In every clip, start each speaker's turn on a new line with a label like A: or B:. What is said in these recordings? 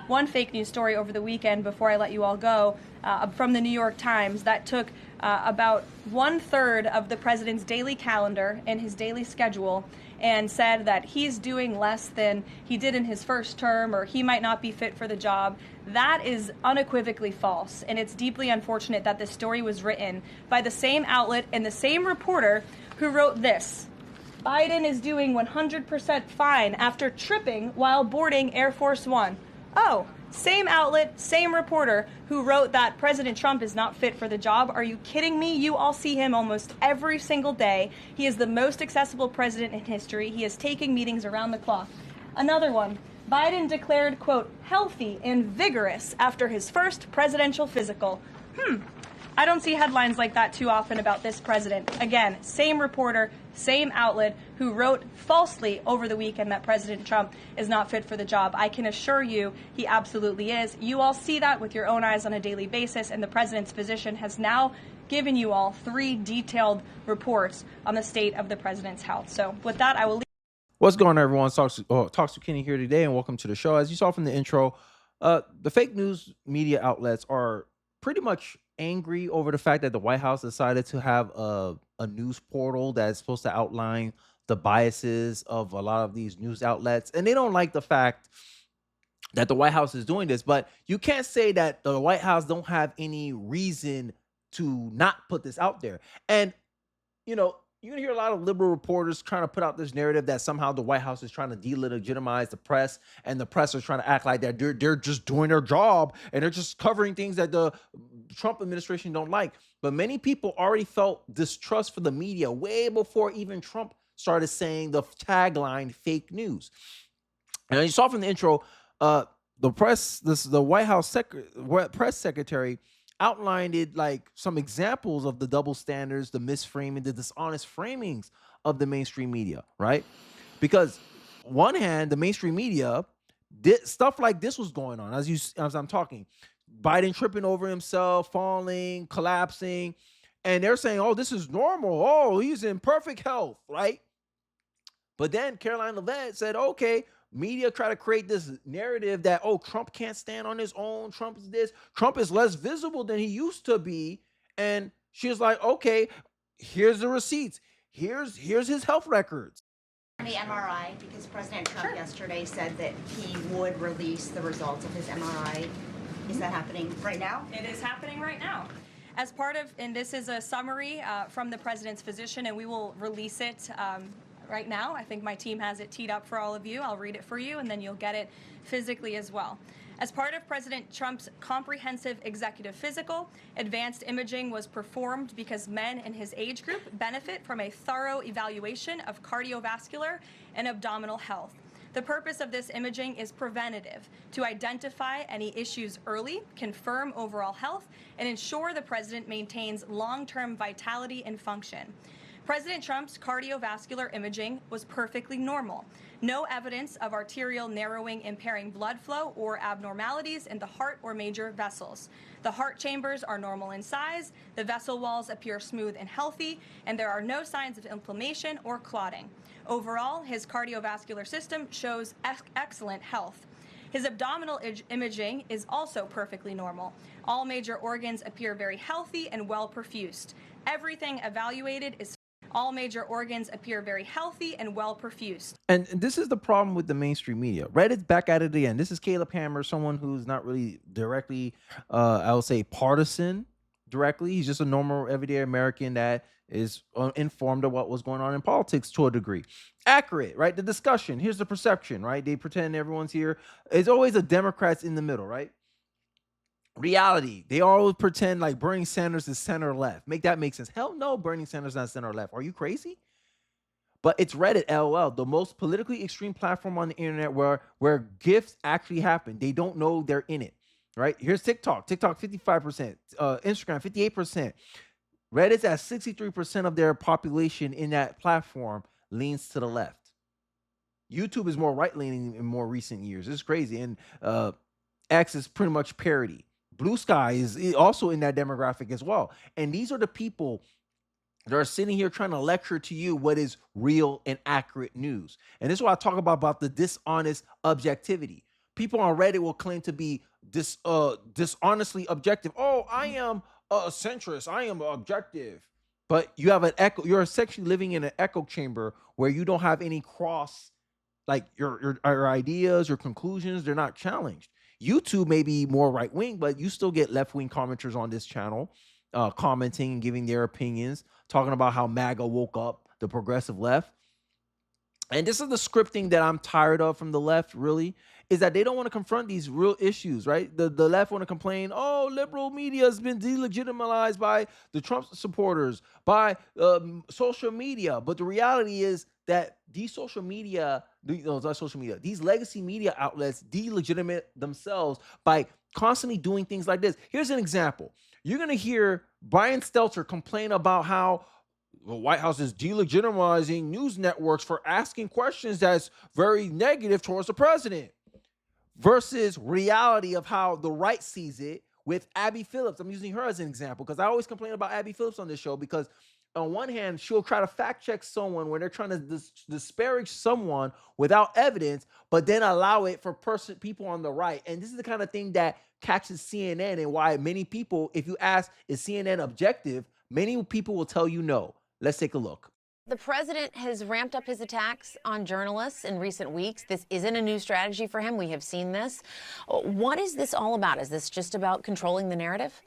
A: one fake news story over the weekend before I let you all go from the New York Times that took about 1/3 of the president's daily calendar and his daily schedule and said that he's doing less than he did in his first term, or he might not be fit for the job. That is unequivocally false, and it's deeply unfortunate that this story was written by the same outlet and the same reporter who wrote this: Biden is doing 100% fine after tripping while boarding Air Force One. Oh, same outlet, same reporter who wrote that President Trump is not fit for the job. Are you kidding me? You all see him almost every single day. He is the most accessible president in history. He is taking meetings around the clock. Another one. Biden declared, quote, healthy and vigorous after his first presidential physical. I don't see headlines like that too often about this president. Again, same reporter, same outlet who wrote falsely over the weekend that President Trump is not fit for the job. I can assure you he absolutely is. You all see that with your own eyes on a daily basis, and the president's physician has now given you all 3 detailed reports on the state of the president's health. So with that, I will leave.
B: What's going on, everyone? Talks to Kenny here today, and welcome to the show. As you saw from the intro, the fake news media outlets are pretty much angry over the fact that the White House decided to have a news portal that's supposed to outline the biases of a lot of these news outlets. And they don't like the fact that the White House is doing this, but you can't say that the White House don't have any reason to not put this out there. And, you know, you're gonna hear a lot of liberal reporters trying to put out this narrative that somehow the White House is trying to delegitimize the press, and the press is trying to act like that they're just doing their job and they're just covering things that the Trump administration don't like. But many people already felt distrust for the media way before even Trump started saying the tagline "fake news." And you saw from the intro, the White House press secretary outlined it like some examples of the double standards, the misframing, the dishonest framings of the mainstream media, right? Because one hand, the mainstream media did stuff like this was going on as I'm talking. Biden tripping over himself, falling, collapsing, and they're saying, "Oh, this is normal. Oh, he's in perfect health," right? But then Caroline Levitt said, "Okay, media try to create this narrative that, oh, Trump can't stand on his own. Trump is this. Trump is less visible than he used to be." And she was like, "Okay, here's the receipts. Here's his health records."
C: The MRI, because President Trump yesterday said that he would release the results of his MRI. Is that happening right now?
A: It is happening right now. As part of, and this is a summary from the president's physician, and we will release it right now. I think my team has it teed up for all of you. I'll read it for you, and then you'll get it physically as well. As part of President Trump's comprehensive executive physical, advanced imaging was performed because men in his age group benefit from a thorough evaluation of cardiovascular and abdominal health. The purpose of this imaging is preventative, to identify any issues early, confirm overall health, and ensure the president maintains long-term vitality and function. President Trump's cardiovascular imaging was perfectly normal. No evidence of arterial narrowing impairing blood flow or abnormalities in the heart or major vessels. The heart chambers are normal in size, the vessel walls appear smooth and healthy, and there are no signs of inflammation or clotting. Overall, his cardiovascular system shows excellent health. His abdominal imaging is also perfectly normal. All major organs appear very healthy and well perfused. Everything evaluated is all major organs appear very healthy and well perfused.
B: And this is the problem with the mainstream media. Reddit's back at it again. This is Caleb Hammer, someone who's not really directly, I would say, partisan directly. He's just a normal, everyday American that is informed of what was going on in politics to a degree. Accurate, right? The discussion. Here's the perception, right? They pretend everyone's here. It's always a Democrats in the middle, right? Reality. They always pretend like Bernie Sanders is center left. Make that make sense. Hell no, Bernie Sanders not center left. Are you crazy? But it's Reddit, LOL, the most politically extreme platform on the internet where gifts actually happen. They don't know they're in it, right? Here's TikTok. TikTok 55%, Instagram 58%. Reddit's at 63% of their population in that platform leans to the left. YouTube is more right-leaning in more recent years. It's crazy. And X is pretty much parody. Blue Sky is also in that demographic as well. And these are the people that are sitting here trying to lecture to you what is real and accurate news. And this is what I talk about the dishonest objectivity. people on Reddit will claim to be dishonestly objective. Oh, I am a centrist. I am objective. But you have an echo. You're essentially living in an echo chamber where you don't have any cross, like your ideas, your conclusions. They're not challenged. YouTube may be more right wing, but you still get left wing commenters on this channel, commenting and giving their opinions, talking about how MAGA woke up the progressive left. And this is the scripting that I'm tired of from the left, really, is that they don't want to confront these real issues, right? The left want to complain, oh, liberal media has been delegitimized by the Trump supporters, by social media. But the reality is that these social media, not social media, these legacy media outlets delegitimate themselves by constantly doing things like this. Here's an example. You're going to hear Brian Stelter complain about how the White House is delegitimizing news networks for asking questions that's very negative towards the president, versus reality of how the right sees it with Abby Phillips. I'm using her as an example because I always complain about Abby Phillips on this show, because on one hand, she'll try to fact check someone when they're trying to disparage someone without evidence, but then allow it for people on the right. And this is the kind of thing that catches CNN, and why many people, if you ask, is CNN objective? Many people will tell you no. Let's take a look.
D: The president has ramped up his attacks on journalists in recent weeks. This isn't a new strategy for him. We have seen this. What is this all about? Is this just about controlling the narrative?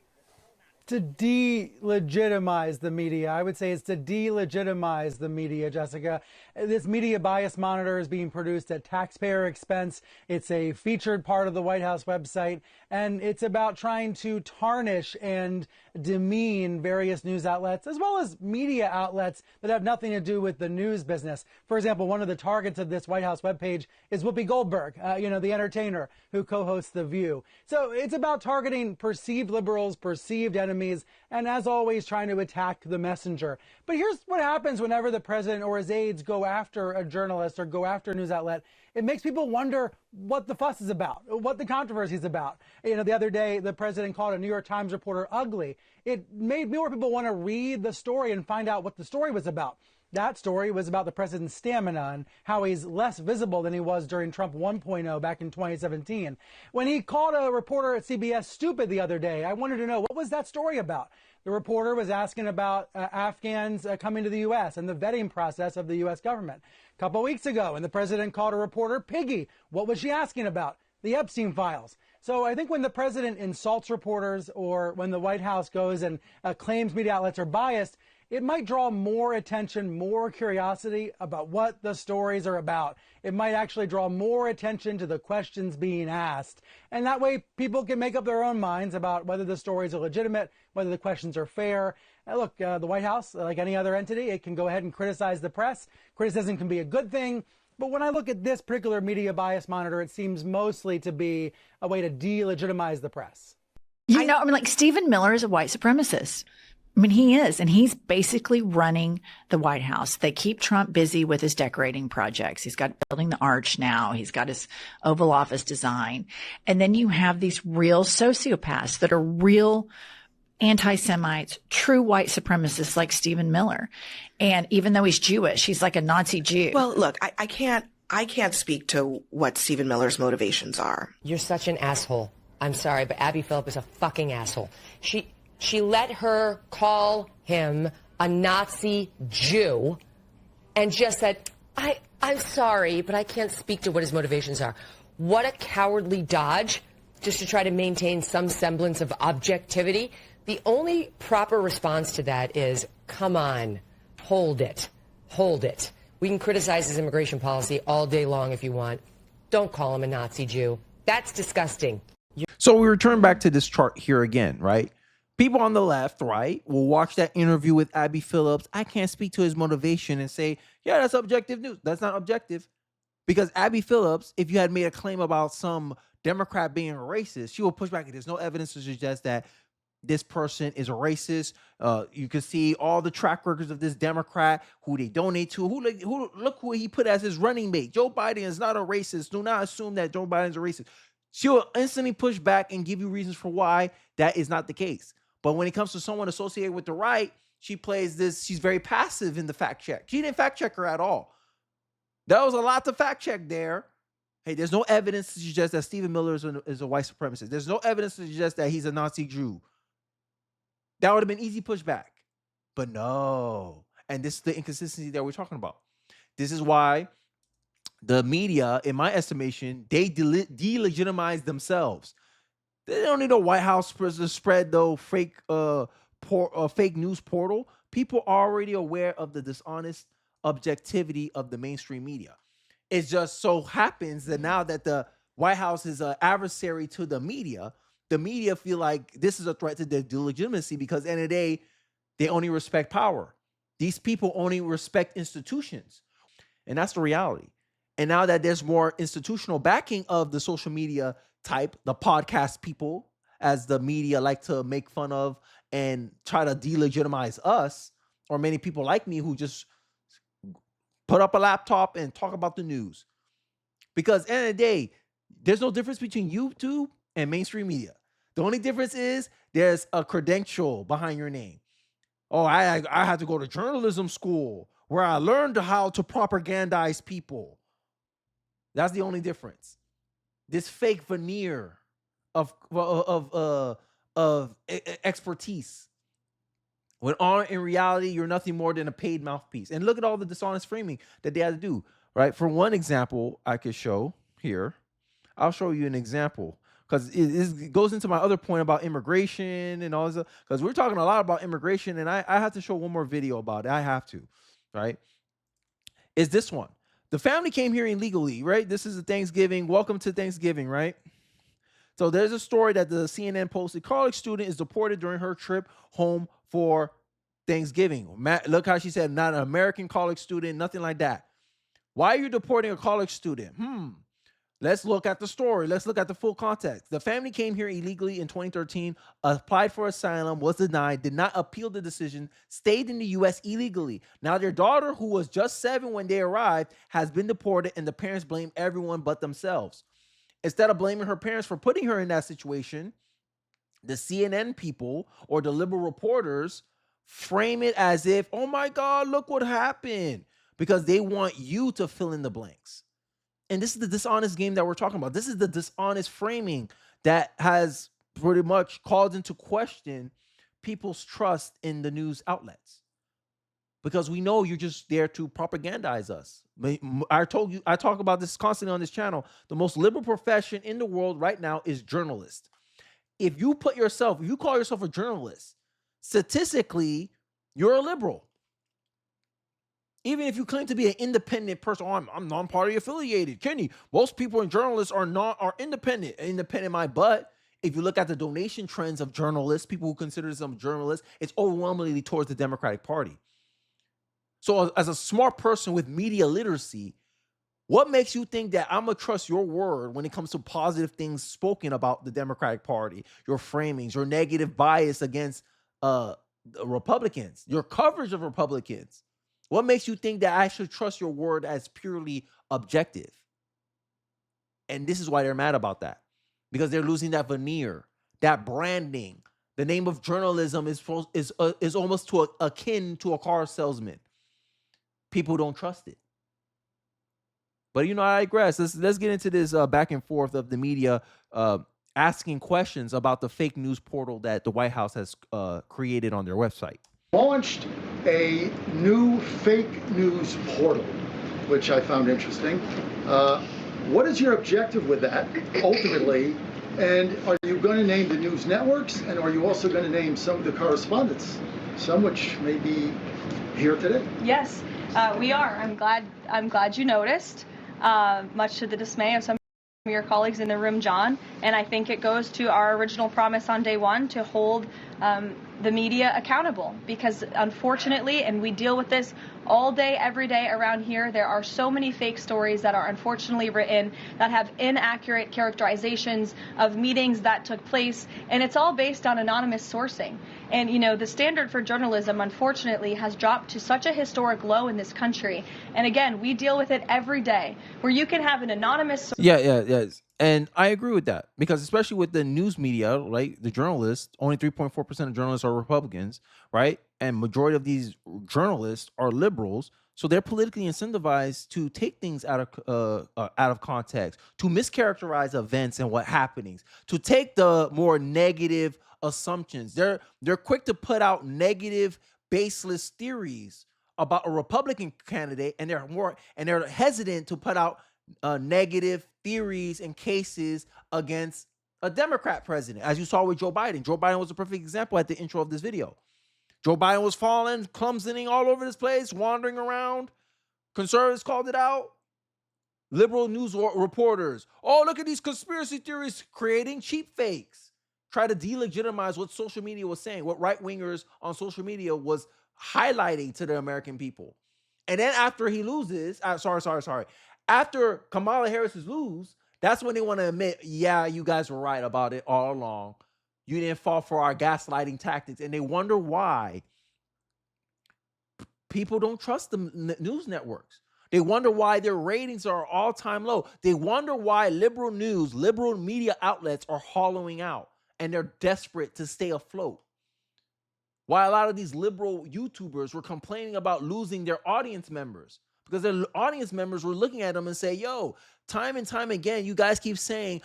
E: To delegitimize the media. I would say it's to delegitimize the media, Jessica. This media bias monitor is being produced at taxpayer expense. It's a featured part of the White House website, and it's about trying to tarnish and demean various news outlets, as well as media outlets that have nothing to do with the news business. For example, one of the targets of this White House webpage is Whoopi Goldberg, the entertainer who co-hosts The View. So it's about targeting perceived liberals, perceived enemies, and as always, trying to attack the messenger. But here's what happens whenever the president or his aides go after a journalist or go after a news outlet. It makes people wonder what the fuss is about, what the controversy is about. The other day, the president called a New York Times reporter ugly. It made more people want to read the story and find out what the story was about. That story was about the president's stamina and how he's less visible than he was during Trump 1.0 back in 2017. When he called a reporter at CBS stupid the other day, I wanted to know, what was that story about? The reporter was asking about Afghans coming to the U.S. and the vetting process of the U.S. government. A couple weeks ago, and the president called a reporter piggy. What was she asking about? The Epstein files. So I think when the president insults reporters, or when the White House goes and claims media outlets are biased, it might draw more attention, more curiosity about what the stories are about. It might actually draw more attention to the questions being asked. And that way people can make up their own minds about whether the stories are legitimate, whether the questions are fair. Look, the White House, like any other entity, it can go ahead and criticize the press. Criticism can be a good thing. But when I look at this particular media bias monitor, it seems mostly to be a way to delegitimize the press.
F: Stephen Miller is a white supremacist. He is, and he's basically running the White House. They keep Trump busy with his decorating projects. He's got building the arch now. He's got his Oval Office design. And then you have these real sociopaths that are real anti-Semites, true white supremacists like Stephen Miller. And even though he's Jewish, he's like a Nazi Jew.
G: Well, look, I can't speak to what Stephen Miller's motivations are.
H: You're such an asshole. I'm sorry, but Abby Phillip is a fucking asshole. She let her call him a Nazi Jew and just said, I'm sorry, but I can't speak to what his motivations are. What a cowardly dodge, just to try to maintain some semblance of objectivity. The only proper response to that is, come on, hold it. We can criticize his immigration policy all day long if you want. Don't call him a Nazi Jew. That's disgusting.
B: So we return back to this chart here again, right? People on the left, right, will watch that interview with Abby Phillips. I can't speak to his motivation and say, yeah, that's objective news. That's not objective. Because Abby Phillips, if you had made a claim about some Democrat being a racist, she will push back. There's no evidence to suggest that this person is a racist. You can see all the track records of this Democrat, who they donate to, look who he put as his running mate. Joe Biden is not a racist. Do not assume that Joe Biden is a racist. She will instantly push back and give you reasons for why that is not the case. But when it comes to someone associated with the right, she plays this. She's very passive in the fact check. She didn't fact check her at all. There was a lot to fact check there. Hey, there's no evidence to suggest that Stephen Miller is a white supremacist. There's no evidence to suggest that he's a Nazi Jew. That would have been easy pushback. But no. And this is the inconsistency that we're talking about. This is why the media, in my estimation, they delegitimize themselves. They don't need a White House to spread the fake fake news portal. People are already aware of the dishonest objectivity of the mainstream media. It just so happens that now that the White House is an adversary to the media feel like this is a threat to their legitimacy, because at the end of the day, they only respect power. These people only respect institutions. And that's the reality. And now that there's more institutional backing of the social media type, the podcast people, as the media like to make fun of and try to delegitimize us, or many people like me who just put up a laptop and talk about the news. Because at the end of the day, there's no difference between YouTube and mainstream media. The only difference is there's a credential behind your name. Oh, I had to go to journalism school where I learned how to propagandize people. That's the only difference. This fake veneer of expertise, when in reality you're nothing more than a paid mouthpiece. And look at all the dishonest framing that they had to do. Right? For one example, I could show here. I'll show you an example, because it goes into my other point about immigration and all this. Because we're talking a lot about immigration, and I have to show one more video about it. I have to, right? Is this one. The family came here illegally, right? This is a Thanksgiving. Welcome to Thanksgiving, right? So there's a story that the CNN posted. College student is deported during her trip home for Thanksgiving. Look how she said, not an American college student, nothing like that. Why are you deporting a college student? Let's look at the story. Let's look at the full context. The family came here illegally in 2013, applied for asylum, was denied, did not appeal the decision, stayed in the U.S. illegally. Now their daughter, who was just 7 when they arrived, has been deported, and the parents blame everyone but themselves. Instead of blaming her parents for putting her in that situation, the CNN people or the liberal reporters frame it as if, oh my God, look what happened, because they want you to fill in the blanks. And this is the dishonest game that we're talking about. This is the dishonest framing that has pretty much called into question people's trust in the news outlets. Because we know you're just there to propagandize us. I talk about this constantly on this channel. The most liberal profession in the world right now is journalist. If you call yourself a journalist, statistically, you're a liberal. Even if you claim to be an independent person, I'm non-party affiliated. Kenny, most people in journalists are independent. Independent my butt. If you look at the donation trends of journalists, people who consider themselves journalists, it's overwhelmingly towards the Democratic Party. So as a smart person with media literacy, what makes you think that I'm going to trust your word when it comes to positive things spoken about the Democratic Party, your framings, your negative bias against Republicans, your coverage of Republicans? What makes you think that I should trust your word as purely objective? And this is why they're mad about that, because they're losing that veneer, that branding. The name of journalism is almost akin to a car salesman. People don't trust it. But I digress. Let's get into this back and forth of the media asking questions about the fake news portal that the White House has created on their website.
I: Launched a new fake news portal, which I found interesting. What is your objective with that, ultimately? And are you going to name the news networks? And are you also going to name some of the correspondents, some which may be here today?
A: Yes, we are. I'm glad you noticed, much to the dismay of some of your colleagues in the room, John. And I think it goes to our original promise on day one to hold the media accountable, because unfortunately, and we deal with this all day, every day around here, there are so many fake stories that are unfortunately written that have inaccurate characterizations of meetings that took place, and it's all based on anonymous sourcing. And the standard for journalism, unfortunately, has dropped to such a historic low in this country. And again, we deal with it every day, where you can have an anonymous.
B: Yes. And I agree with that, because especially with the news media, right? The journalists, only 3.4% of journalists are Republicans, right? And majority of these journalists are liberals. So they're politically incentivized to take things out of context, to mischaracterize events and what happenings, to take the more negative assumptions. They're quick to put out negative, baseless theories about a Republican candidate, and they're hesitant to put out negative theories and cases against a Democrat president, as you saw with Joe Biden. Joe Biden was a perfect example at the intro of this video. Joe Biden was falling, clumsing all over this place, wandering around. Conservatives called it out. Liberal news reporters, oh, look at these conspiracy theories creating cheap fakes. Try to delegitimize what social media was saying, what right-wingers on social media was highlighting to the American people. And then after he loses, after Kamala Harris loses, that's when they want to admit, yeah, you guys were right about it all along. You didn't fall for our gaslighting tactics. And they wonder why people don't trust the news networks. They wonder why their ratings are all-time low. They wonder why liberal news, liberal media outlets are hollowing out, and they're desperate to stay afloat. Why a lot of these liberal YouTubers were complaining about losing their audience members, because their audience members were looking at them and say, yo, time and time again, you guys keep saying,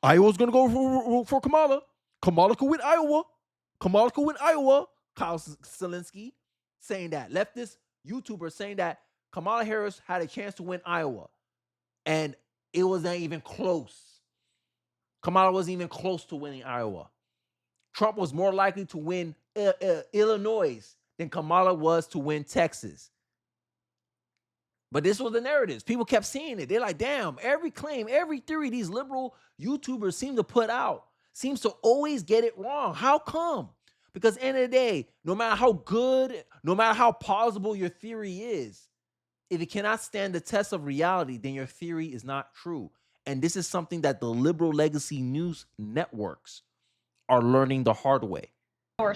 B: Iowa's going to go for Kamala. Kamala could win Iowa. Kamala could win Iowa. Kyle Selinsky saying that. Leftist YouTuber saying that Kamala Harris had a chance to win Iowa. And it wasn't even close. Kamala wasn't even close to winning Iowa. Trump was more likely to win Illinois than Kamala was to win Texas. But this was the narratives. People kept seeing it. They're like, damn, every claim, every theory these liberal YouTubers seem to put out seems to always get it wrong. How come? Because at the end of the day, no matter how good, no matter how plausible your theory is, if it cannot stand the test of reality, then your theory is not true. And this is something that the liberal legacy news networks are learning the hard way.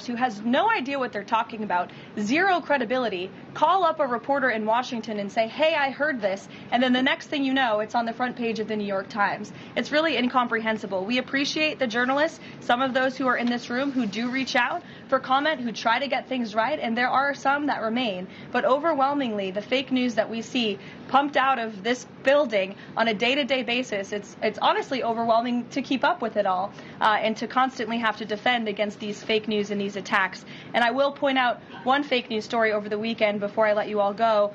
A: Who has no idea what they're talking about, zero credibility, call up a reporter in Washington and say, hey, I heard this, and then the next thing you know, it's on the front page of the New York Times. It's really incomprehensible. We appreciate the journalists, some of those who are in this room who do reach out for comment, who try to get things right, and there are some that remain. But overwhelmingly, the fake news that we see pumped out of this building on a day-to-day basis, it's honestly overwhelming to keep up with it all and to constantly have to defend against these fake news and these attacks. And I will point out one fake news story over the weekend before I let you all go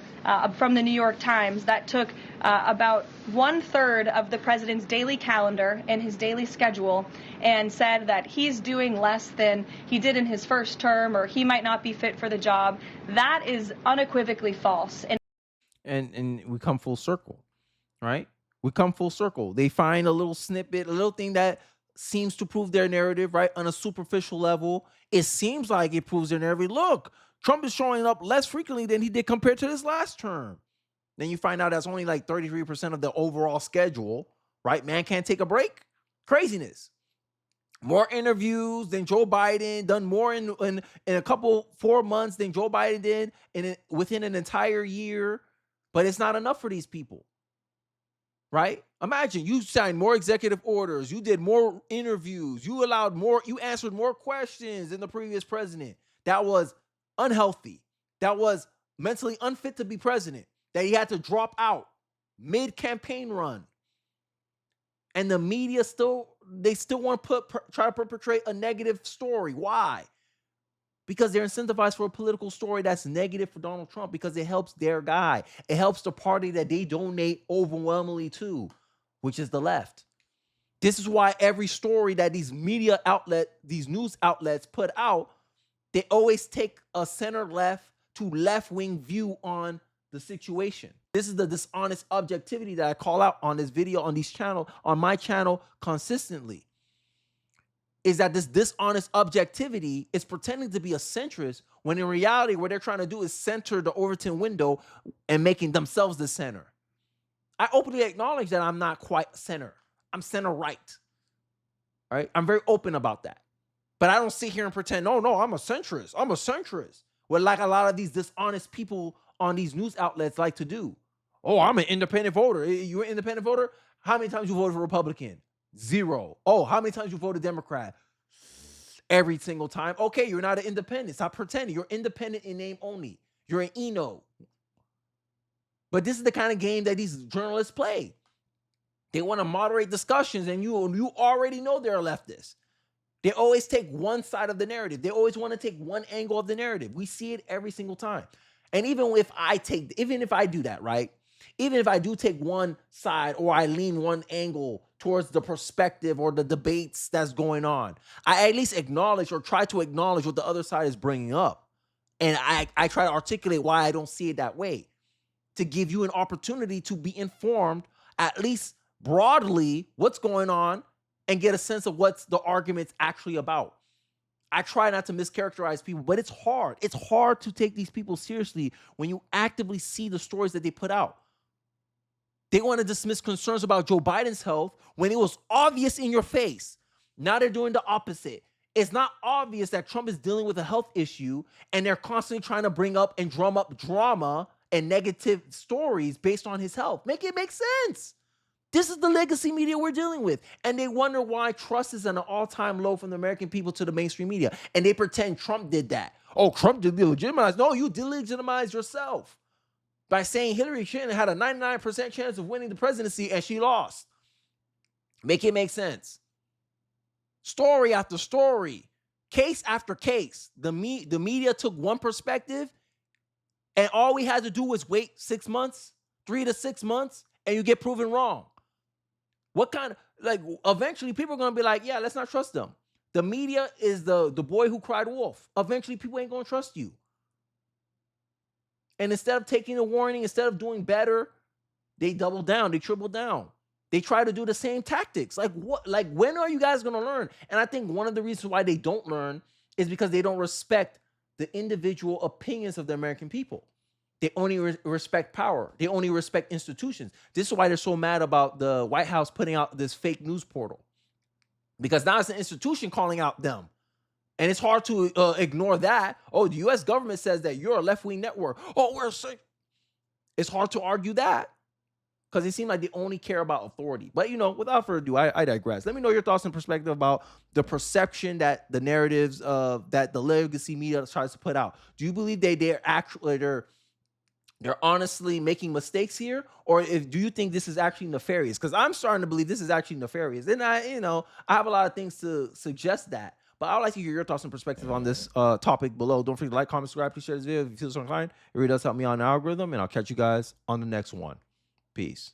A: from the New York Times that took about 1/3 of the president's daily calendar and his daily schedule and said that he's doing less than he did in his first term, or he might not be fit for the job. That is unequivocally false.
B: And we come full circle, right? We come full circle. They find a little snippet, a little thing that seems to prove their narrative, right? On a superficial level, it seems like it proves their narrative. Look, Trump is showing up less frequently than he did compared to this last term. Then you find out that's only like 33% of the overall schedule, right? Man can't take a break. Craziness. More interviews than Joe Biden, done more in a couple 4 months than Joe Biden did within an entire year. But it's not enough for these people, right? Imagine you signed more executive orders, you did more interviews, you answered more questions than the previous president. That was unhealthy. That was mentally unfit to be president, that he had to drop out mid-campaign run. And the media still want to try to perpetrate a negative story. Why? Because they're incentivized for a political story that's negative for Donald Trump, because it helps their guy. It helps the party that they donate overwhelmingly to, which is the left. This is why every story that these news outlets put out, they always take a center left to left-wing view on the situation. This is the dishonest objectivity that I call out on this video, on my channel consistently. Is that this dishonest objectivity is pretending to be a centrist, when in reality what they're trying to do is center the Overton window and making themselves the center. I openly acknowledge that I'm not quite center. I'm center right. All right? I'm very open about that. But I don't sit here and pretend, no, I'm a centrist. I'm a centrist. What like a lot of these dishonest people on these news outlets like to do. Oh, I'm an independent voter. You're an independent voter? How many times you voted for Republican? 0. Oh, how many times you voted Democrat? Every single time. Okay, you're not an independent. Stop pretending. You're independent in name only. You're an Eno. But this is the kind of game that these journalists play. They want to moderate discussions, and you already know they're leftists. They always take one side of the narrative. They always want to take one angle of the narrative. We see it every single time. And even if I do that, right? Even if I do take one side or I lean one angle towards the perspective or the debates that's going on, I at least acknowledge or try to acknowledge what the other side is bringing up. And I try to articulate why I don't see it that way, to give you an opportunity to be informed, at least broadly, what's going on, and get a sense of what's the argument's actually about. I try not to mischaracterize people, but it's hard. It's hard to take these people seriously when you actively see the stories that they put out. They want to dismiss concerns about Joe Biden's health when it was obvious in your face. Now they're doing the opposite. It's not obvious that Trump is dealing with a health issue, and they're constantly trying to bring up and drum up drama and negative stories based on his health. Make it make sense. This is the legacy media we're dealing with. And they wonder why trust is at an all-time low from the American people to the mainstream media. And they pretend Trump did that. Oh, Trump did delegitimize. No, you delegitimized yourself by saying Hillary Clinton had a 99% chance of winning the presidency and she lost. Make it make sense. Story after story, case after case. The media took one perspective, and all we had to do was wait 6 months, 3 to 6 months, and you get proven wrong. What kind of, eventually people are going to be like, yeah, let's not trust them. The media is the boy who cried wolf. Eventually people ain't going to trust you. And instead of taking a warning, instead of doing better, they double down, they triple down. They try to do the same tactics. When are you guys going to learn? And I think one of the reasons why they don't learn is because they don't respect the individual opinions of the American people. They only respect power. They only respect institutions. This is why they're so mad about the White House putting out this fake news portal. Because now it's an institution calling out them. And it's hard to ignore that. Oh, the U.S. government says that you're a left-wing network. Oh, we're safe. It's hard to argue that because they seem like they only care about authority. But, without further ado, I digress. Let me know your thoughts and perspective about the perception that the narratives that the legacy media tries to put out. Do you believe they're honestly making mistakes here, or do you think this is actually nefarious? Because I'm starting to believe this is actually nefarious, and I have a lot of things to suggest that. But I would like to hear your thoughts and perspective on this topic below. Don't forget to like, comment, subscribe, please share this video if you feel so inclined. It really does help me on the algorithm, and I'll catch you guys on the next one. Peace.